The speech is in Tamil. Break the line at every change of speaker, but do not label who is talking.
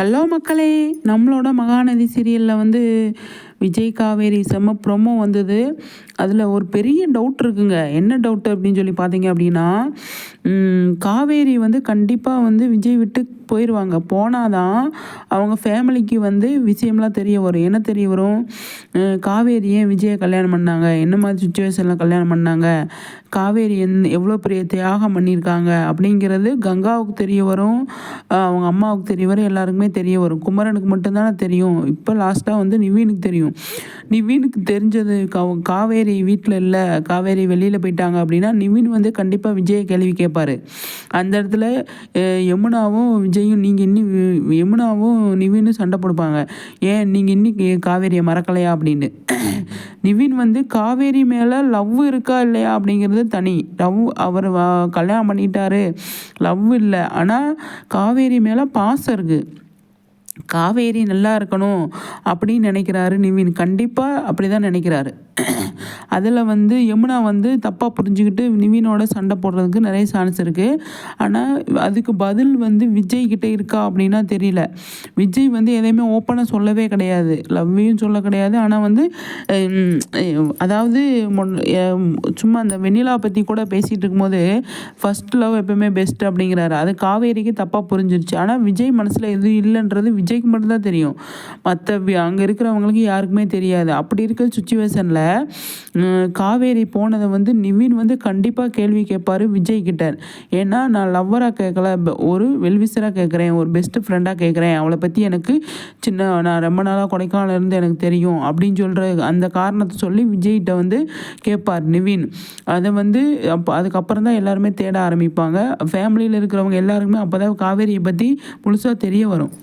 ஹலோ மக்களே! நம்மளோட மகாநதி சீரியலில் வந்து விஜய் காவேரி செம்ம ப்ரொமோ வந்தது. அதில் ஒரு பெரிய டவுட் இருக்குங்க. என்ன டவுட் அப்படின்னு சொல்லி பார்த்தீங்க அப்படின்னா, காவேரி வந்து கண்டிப்பாக வந்து விஜய் விட்டு போயிடுவாங்க. போனால் தான் அவங்க ஃபேமிலிக்கு வந்து விஷயம்லாம் தெரிய வரும். என்ன தெரிய வரும்? காவேரி ஏன் விஜயை கல்யாணம் பண்ணாங்க? என்ன மாதிரி சுச்சுவேஷனில் கல்யாணம் பண்ணாங்க? காவேரி எவ்வளோ பெரிய தியாகம் பண்ணியிருக்காங்க அப்படிங்கிறது கங்காவுக்கு தெரிய வரும். அவங்க அம்மாவுக்கு தெரிய வரும். எல்லாருக்குமே தெரிய வரும். குமரனுக்கு மட்டும்தானே தெரியும். இப்போ லாஸ்ட்டாக வந்து நிவீனுக்கு தெரியும். நிவீனுக்கு தெரிஞ்சது காவேரி வீட்டில் இல்லை, காவேரி வெளியில் போயிட்டாங்க அப்படின்னா நிவீன் வந்து கண்டிப்பாக விஜயை கேள்வி கேட்பார். அந்த இடத்துல யமுனாவும் விஜயும் யமுனாவும் நிவீனும் சண்டை போடுப்பாங்க. ஏன் நீங்கள் இன்னைக்கு காவேரியை மறக்கலையா அப்படின்னு. நிவின் வந்து காவேரி மேலே லவ் இருக்கா இல்லையா அப்படிங்கிறது தனி. அவர் கல்யாணம் பண்ணிட்டாரு, லவ் இல்லை. ஆனால் காவேரி மேலே பாசம் இருக்குது. காவேரி நல்லா இருக்கணும் அப்படின்னு நினைக்கிறாரு நிவின். கண்டிப்பாக அப்படி தான் நினைக்கிறாரு. அதில் வந்து யமுனா வந்து தப்பாக புரிஞ்சுக்கிட்டு நிவினோட சண்டை போடுறதுக்கு நிறைய சான்ஸ் இருக்குது. ஆனால் அதுக்கு பதில் வந்து விஜய் கிட்டே இருக்கா அப்படின்னா தெரியல. விஜய் வந்து எதையுமே ஓப்பனாக சொல்லவே கிடையாது, லவ்வையும் சொல்ல கிடையாது. ஆனால் வந்து அதாவது சும்மா அந்த வெண்ணிலா பற்றி கூட பேசிகிட்டு இருக்கும்போது ஃபஸ்ட் லவ் எப்பவுமே பெஸ்ட் அப்படிங்கிறாரு. அது காவேரிக்கு தப்பாக புரிஞ்சிருச்சு. ஆனால் விஜய் மனசில் எதுவும் இல்லைன்றது விஜய்க்கு மட்டும்தான் தெரியும். மற்ற அங்கே இருக்கிறவங்களுக்கு யாருக்குமே தெரியாது. அப்படி இருக்கிற சுச்சுவேஷனில் காவேரி போனதை வந்து நிவின் வந்து கண்டிப்பாக கேள்வி கேட்பார் விஜய் கிட்ட. ஏன்னா நான் லவ்வராக கேட்கல, ஒரு வெல்விஷராக கேட்குறேன், ஒரு பெஸ்ட்டு ஃப்ரெண்டாக கேட்குறேன். அவளை பற்றி எனக்கு நான் ரொம்ப நாளாக கொடைக்கானல இருந்து எனக்கு தெரியும் அப்படின்னு சொல்கிற அந்த காரணத்தை சொல்லி விஜய்கிட்ட வந்து கேட்பார் நிவின். அதை வந்து அதுக்கப்புறம் தான் எல்லாருமே தேட ஆரம்பிப்பாங்க. ஃபேமிலியில் இருக்கிறவங்க எல்லாருக்குமே அப்போ தான் காவேரியை பற்றி முழுசாக தெரிய வரும்.